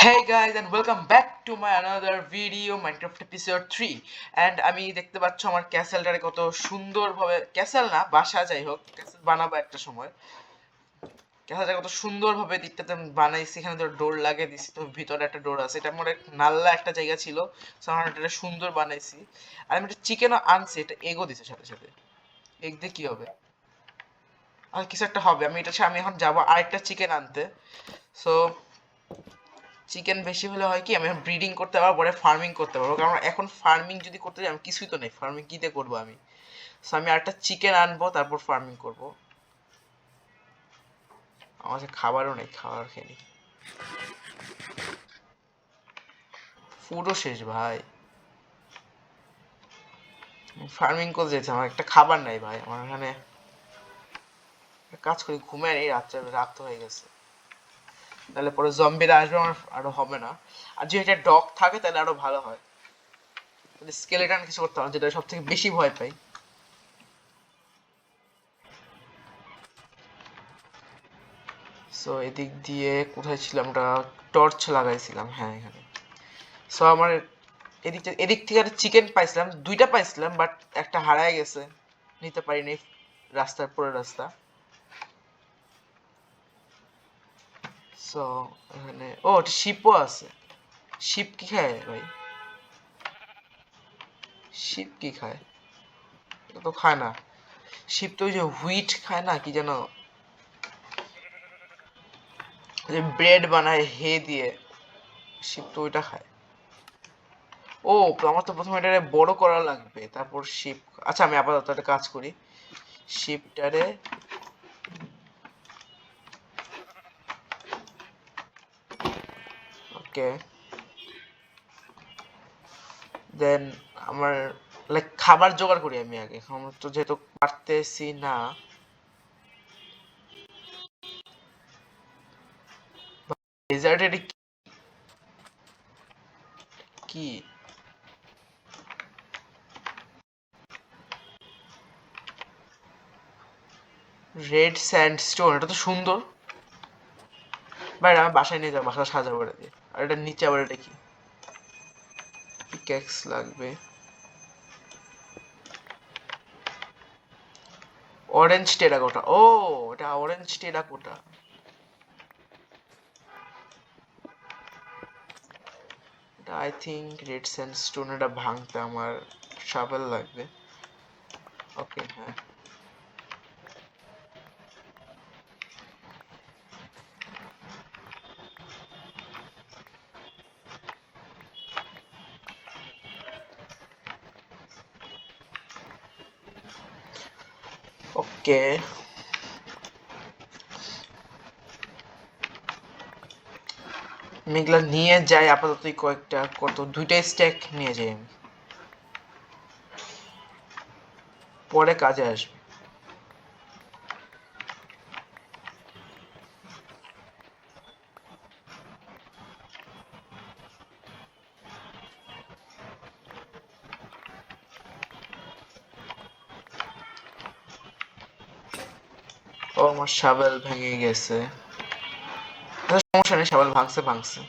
Hey guys and welcome back to my another video Minecraft episode 3 and আমি দেখতে পাচ্ছ আমার ক্যাসেলটারে কত সুন্দরভাবে ক্যাসেল না বাসা যাই হোক ক্যাসেল বানাবো একটা সময় ক্যাসেলটা কত সুন্দরভাবে দিকটাতে বানাইছি এখানে তো ডোর লাগিয়ে দিছি তো ভিতরে একটা ডোর আছে এটা মোরে নাল্লা একটা জায়গা ছিল সো আমরা এটা সুন্দর বানাইছি আর আমি একটা চিকেনও আনছি এটা এগো দিছে সাথে সাথে এগ দিয়ে কি হবে আর কিছু একটা হবে আমি এখন যাবো আরেকটা চিকেন আনতে সো চিকেন বেশি হলে হয় কি আমি ব্রিডিং করতে পারবো পরে ফার্মিং করতে পারবো কারণ এখন ফার্মিং যদি করতে যাই আমি কিছুই তো নেই ফার্মিং কিতে করবো আমি সো আমি আরেকটা চিকেন আনবো তারপর ফার্মিং করবো আমার কাছে খাবারও নেই খাবার খেয়ে নি ফুডও শেষ ভাই ফার্মিং করতে যেতে আমার একটা খাবার নাই ভাই আমার এখানে কাজ করি ঘুমায় নেই রাত তো হয়ে গেছে তাহলে পরে জম্বিরা আসবে আমার আরো হবে না আর যদি একটা ডগ থাকে তাহলে আরো ভালো হয় তাহলে স্কেলেটন কিছু করতে হবে যেটা সব থেকে বেশি ভয় পাই সো এদিক দিয়ে কোথায় ছিলাম ওটা টর্চ লাগাইছিলাম হ্যাঁ এখানে সো আমার এদিক থেকে একটা চিকেন পাইছিলাম দুইটা পাইছিলাম বাট একটা হারায় গেছে নিতে পারিনি রাস্তার পুরো রাস্তা সো এখানে ও শিপও আছে শিপ কি খায় ভাই শিপ কি খায় এটা তো খায় না শিপ তো ওই যে হুইট খায় না কি যেন যে ব্রেড বানায় হে দিয়ে শিপ তো ওইটা খায় ও আমার তো প্রথমে এটা বড় করা লাগবে তারপর শিপ আচ্ছা আমি আপাতত একটা কাজ করি শিপটারে ওকে দেন আমার লাইক খাবার জোগাড় করি আমি আগে এখন তো যেহেতু পারতেছি না ডেজার্ট এর কি রেড স্যান্ডস্টোন এটা তো সুন্দর ভাই আমি বাসায় নিয়ে যাবো বাসা সাজাবো এটা দিয়ে আর এটা নিচে আবার এটা কি পিক্যাক্স লাগবে অরেঞ্জ টেরাকোটা ও এটা অরেঞ্জ টেরাকোটা এটা আই থিঙ্ক রেড স্যান্ডস্টোন এটা ভাঙতে আমার শাবেল লাগবে ওকে হ্যাঁ ওকে আমি এগুলা নিয়ে যাই আপাতত কয়েকটা কত দুইটা স্ট্যাক নিয়ে যাই আমি পরে কাজে আসবে ও আমার শাবেল ভেঙে গেছে সমস্যা নেই শাবেল ভাঙছে ভাঙছে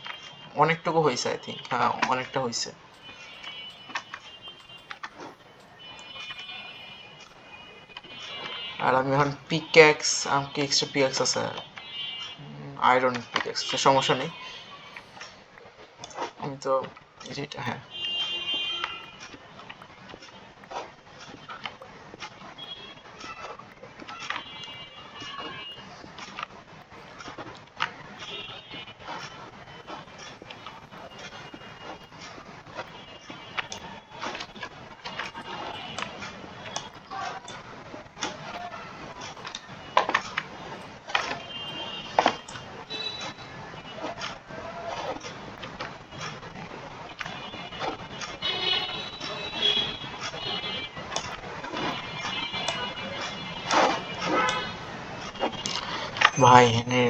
অনেকটুকু হয়েছে আই থিঙ্ক হ্যাঁ অনেকটা হয়েছে আর আমি এখন পিক্যাক্স আমাকে এক্সট্রা পিক্যাক্স আছে আয়রন পিক্যাক্স সমস্যা নেই আমি তো যেটা হ্যাঁ ভাই এনে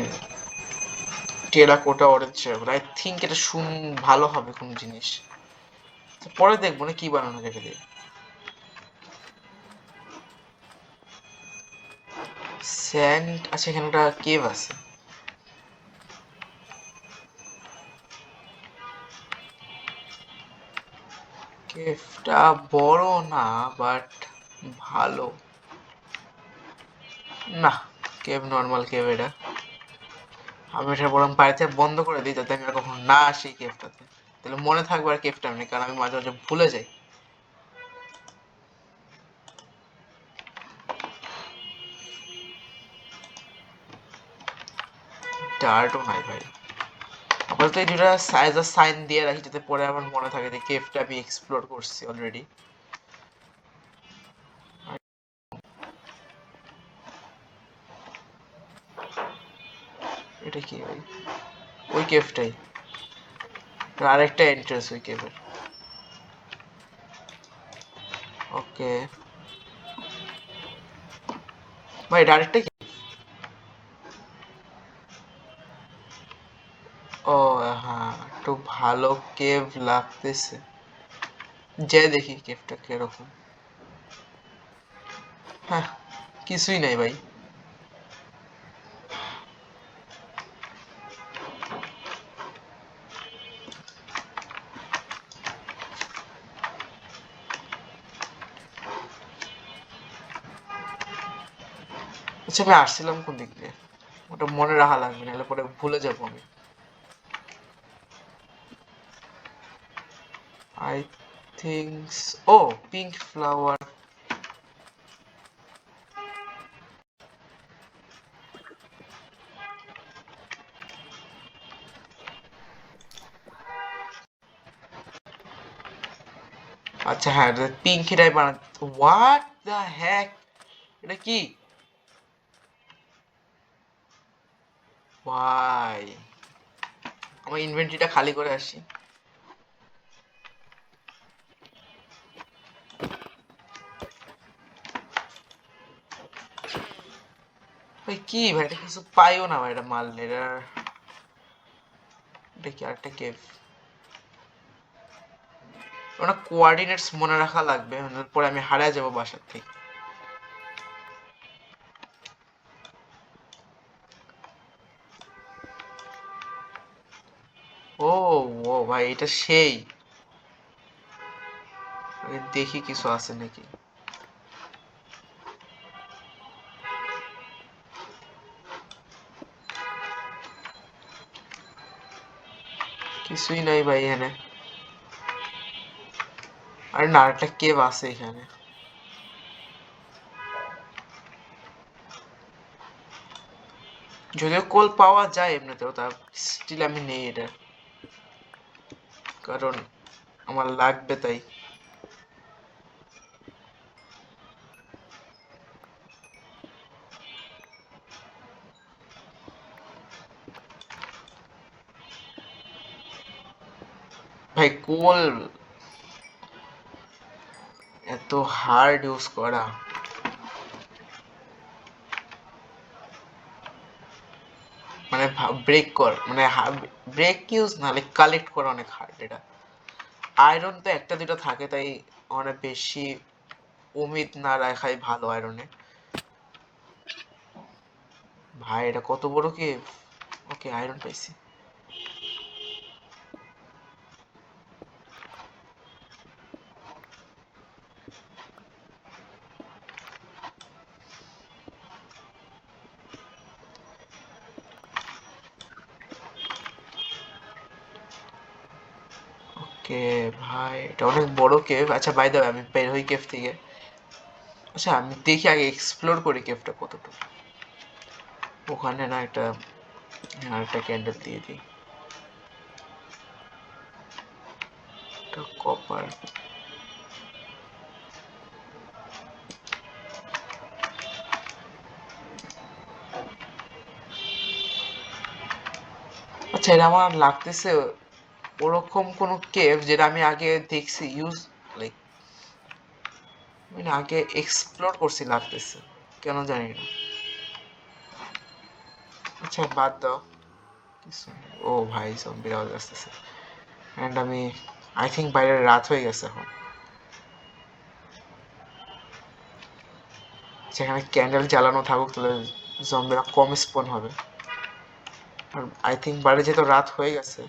টেরাকোটা অরেঞ্জ আই থিঙ্ক এটা ভালো হবে কোন জিনিস পরে দেখবো না কি বানানো যায় দিয়ে স্যান্ড আচ্ছা এখানে একটা কেভ আছে কেভটা বড় না, বাট ভালো না। কেভ নর্মাল কেভ এটা। আমি এটা বরং বাড়িতে বন্ধ করে দিই, যাতে আমি আর কখনো না আসি কেভটাতে। তাহলে মনে থাকবে আর কেভটা নেই, কারণ আমি মাঝে মাঝে ভুলে যাই। ডার্টও নাই ভাই। আপাতত এই দুটা সাইজ আর সাইন দিয়ে রাখি, যাতে পরে আমার মনে থাকে যে কেভটা আমি এক্সপ্লোর করছি অলরেডি। এটা কি ভাই? ওই কেভটাই, আরেকটা এন্ট্রেন্স ওই কেভের। ওকে ভাই, ডাইরেক্টটা কি? ও হ্যাঁ, একটু ভালো কেভ লাগতেছে। যে দেখি কেভটা কিরকম। হ্যাঁ, কিছুই নাই ভাই। আচ্ছা, আমি আসছিলাম কোন দিক দিয়ে? ওটা মনে রাখা লাগবে, নাহলে পরে ভুলে যাবো আমি। আই থিঙ্কস, ও পিঙ্ক ফ্লাওয়ার। আচ্ছা হ্যাঁ, পিঙ্ক এটাই বানা। হোয়াট দ্য হ্যাক, এটা কি ভাই? আমার ইনভেন্টরিটা খালি করে আসি। ভাই কি ভাই, এটা কিছু পাইও না ভাই, এটা মারলে এটা। এটা কি আরেকটা কেভ? ওটা কোঅর্ডিনেটস মনে রাখা লাগবে, পরে আমি হারিয়ে যাবো বাসার থেকে। ও ও ভাই, এটা সেই। দেখি কিছু আছে নাকি। কিছুই নাই ভাই এখানে। আরে না, একটা কেভ আছে এখানে। যদিও কোল পাওয়া যায় এমনিতেও, তা স্টিল আমি নেই এটা, কারণ আমার লাগবে তাই। ভাই কোল এত হার্ড ইউজ করা, মানে ব্রেক কর, মানে ব্রেক ইউজ নাহলে কালেক্ট করা অনেক হার্ড এটা। আয়রন তো একটা দুটো থাকে, তাই অনেক বেশি উমিদ না রাখাই ভালো আয়রনে। ভাই এটা কত বড় কেভ! ওকে, আয়রন পাইছি। ওকে ভাই, এটা অনেক বড় কেভ। আচ্ছা বাই দ্য ওয়ে, আমি বের হই কেভ থেকে। আচ্ছা আমি দেখি আগে, এক্সপ্লোর করি কেভটা কতটুকু। ওখানে না একটা, আর একটা ক্যান্ডেল দিয়ে দিই। কপার। আচ্ছা, এটা আমার লাগতেছে ওরকম কোনো কেভ যেটা আমি আগে দেখছি, ইউজ লাইক মানে আগে এক্সপ্লোর করছি লাগতেছে, কেন জানি না। আচ্ছা বাদ দাও, কিছু নেই। ও ভাই, জম্বির আওয়াজ আসতেছে। এন্ড আমি আই থিঙ্ক বাইরে রাত হয়ে গেছে এখন। সেখানে ক্যান্ডেল জ্বালানো থাকুক, তাহলে জম্বিরা কম স্পন হবে। আর আই থিঙ্ক বাইরে যেহেতু রাত হয়ে গেছে।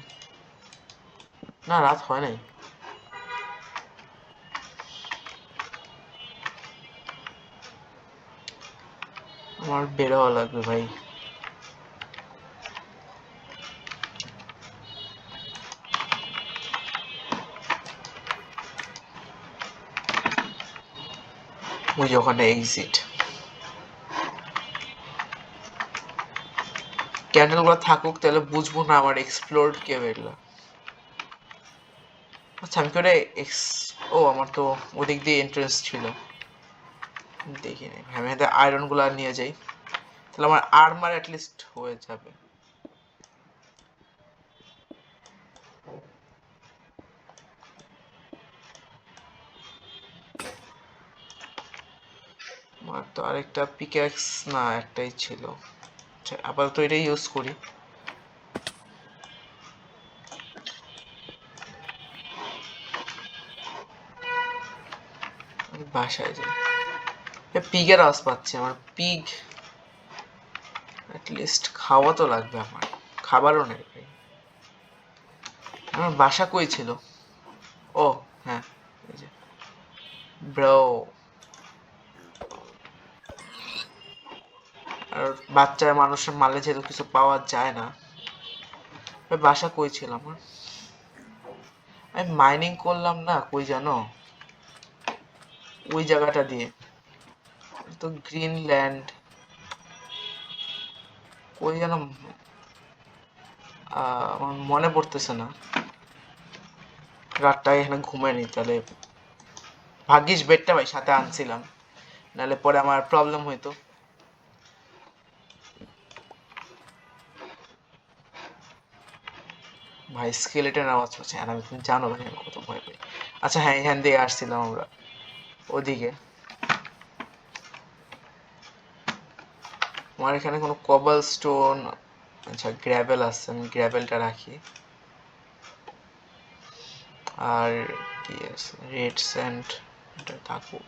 না, রাত হয় নাই। আমার বের হওয়া লাগবে ভাই। ওই যে ওখানে এক্সিট। ক্যান্ডেল গুলো থাকুক, তাহলে বুঝবো না আমার এক্সপ্লোর্ড কে বেরলো। আচ্ছা আমি করে ও আমার তো ওদিক দিয়ে এন্ট্রেন্স ছিল, দেখি নাই। আমি আয়রন গুলো নিয়ে যাই, তাহলে আমার আর্মার অ্যাটলিস্ট হয়ে যাবে। আমার তো আরেকটা পিক্যাক্স না, একটাই ছিল। আচ্ছা আপাতত এটাই ইউজ করি। বাসায় যাই, পিগের আওয়াজ পাচ্ছি। আমার পিগ অ্যাটলিস্ট খাওয়া তো লাগবে, আমার খাবারও নেই ভাই। আমার বাসা কই ছিল? ও হ্যাঁ, এই যে ব্রো। আর বাচ্চা মানুষের মারলে যেহেতু কিছু পাওয়া যায় না। বাসা কই ছিল আমার? আমি মাইনিং করলাম না কই জানো, ওই জায়গাটা দিয়ে তো গ্রিনল্যান্ড কই যেন, আমার মনে পড়তেছে না। রাতটা এখানে ঘুমাইনি, তাহলে ভাগ্যিস বেডটা ভাই সাথে আনছিলাম, নাহলে পরে আমার প্রবলেম হইতো। ভাই স্কেলেটন আওয়াজ হচ্ছে, আর আমি, তুমি জানো ভাই আমি কত ভয় পাই। আচ্ছা হ্যাঁ, এখান দিয়ে আসছিলাম আমরা ওদিকে। আমার এখানে কোনো কবল স্টোন, আচ্ছা গ্র্যাভেল আছে, আমি গ্র্যাভেলটা রাখি। আর কি আছে, রেড স্যান্ড, এটা থাকুক।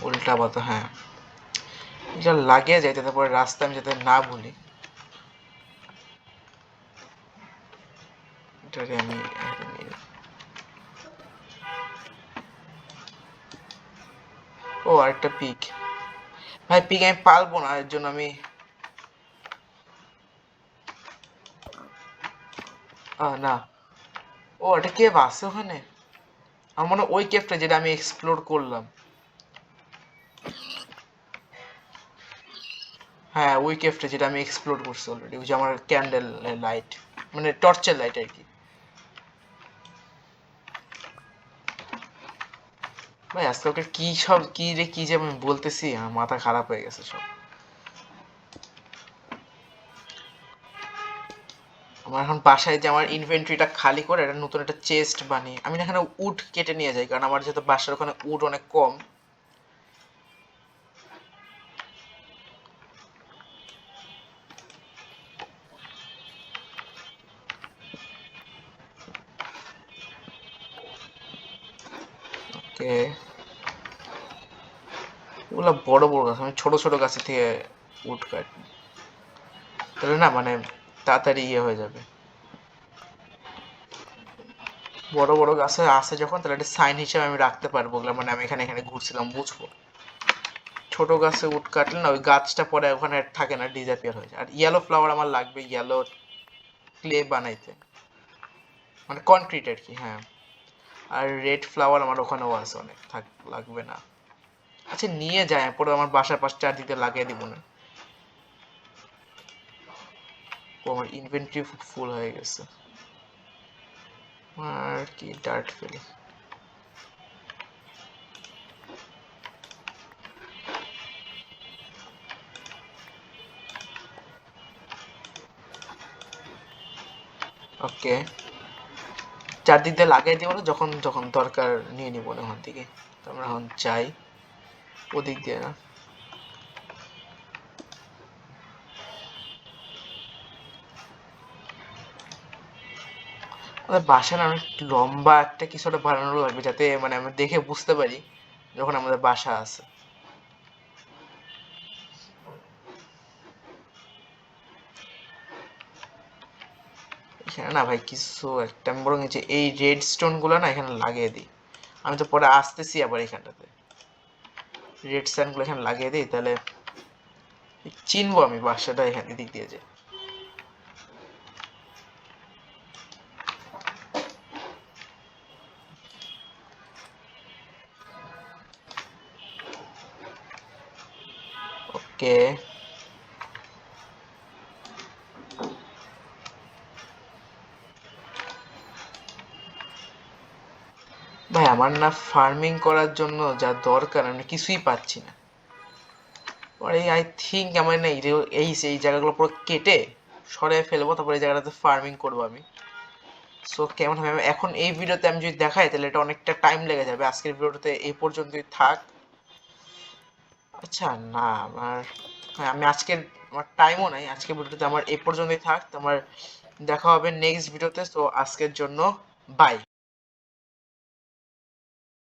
উল্টা পাতা, হ্যাঁ এটা লাগিয়ে যাইতে, তারপরে রাস্তা আমি যাতে না ভুলি। এটাকে আমি ও আরেকটা পিক। ভাই পিক আমি পালবো না, এর জন্য আমি না। ও এটা কেভ আছে ওখানে? আমার মনে হয় ওই কেভটা যেটা আমি এক্সপ্লোর করলাম। হ্যাঁ ওই কেভটা যেটা আমি এক্সপ্লোর করছি অলরেডি, ওই যে আমার ক্যান্ডেল লাইট, মানে টর্চের লাইট আর কি। ভাই আজকালকে কি সব কি রে কি যে আমি বলতেছি, আমার মাথা খারাপ হয়ে গেছে সব। আমার এখন বাসায় যে আমার ইনভেন্টরিটা খালি করে একটা নতুন একটা চেস্ট বানিয়ে আমি এখানে উড কেটে নিয়ে যাই, কারণ আমার যেহেতু বাসার ওখানে উড অনেক কম। ওকে, ওগুলো বড় বড় গাছ, আমি ছোট ছোট গাছের থেকে উড কাটি, তাহলে না মানে তাড়াতাড়ি ইয়ে হয়ে যাবে। বড় বড় গাছে আছে যখন, তাহলে একটা সাইন হিসেবে আমি রাখতে পারবো ওগুলো, মানে আমি এখানে এখানে ঘুরছিলাম বুঝবো। ছোট গাছে উড কাটলে না ওই গাছটা পরে ওখানে থাকে না, ডিসঅ্যাপিয়ার হয়ে যায়। আর ইয়েলো ফ্লাওয়ার আমার লাগবে, ইয়েলো ক্লে বানাইতে, মানে কনক্রিট আর কি, হ্যাঁ। আর রেড ফ্লাওয়ার আমার ওখানেও আছে অনেক, থাক লাগবে না। আচ্ছা নিয়ে যায়, পরে আমার বাসার পাশ চারদিকে লাগিয়ে দিব না। ও আমার ইনভেন্টরি ফুল হয়ে গেছে। আর কি ডার্ট ফেলি। ওকে, চারদিক দিয়ে লাগিয়ে দিব না, যখন যখন দরকার নিয়ে নিব না ওখান থেকে। তো আমরা এখন যাই ওদিক দিয়ে না। আমাদের বাসার অনেক লম্বা একটা কিছু একটা বানানো লাগবে, যাতে মানে আমরা দেখে বুঝতে পারি যখন আমাদের বাসা আছে। এখানে না ভাই কিছু একটা, আমি বরং এই রেড স্টোন গুলো না এখানে লাগিয়ে দিই, আমি তো পরে আসতেছি আবার এখানটাতে। রেড স্যান্ডগুলো এখানে লাগিয়ে দিই, তাহলে চিনবো আমি বাসাটা এখানে দিক দিয়ে যে। ওকে, ভাই আমার না ফার্মিং করার জন্য যা দরকার আমি কিছুই পাচ্ছি না। পরে আই থিঙ্ক আমার না এই জায়গাগুলো পুরো কেটে সরে ফেলবো, তারপরে এই জায়গাটাতে ফার্মিং করবো আমি। সো কেমন হবে এখন এই ভিডিওতে আমি যদি দেখাই তাহলে এটা অনেকটা টাইম লেগে যাবে। আজকের ভিডিওতে এই পর্যন্তই থাক। আচ্ছা না আমার, হ্যাঁ আমি আজকের আমার টাইমও নাই, আজকের ভিডিওতে আমার এই পর্যন্তই থাক। তোমার দেখা হবে নেক্সট ভিডিওতে। তো আজকের জন্য বাই।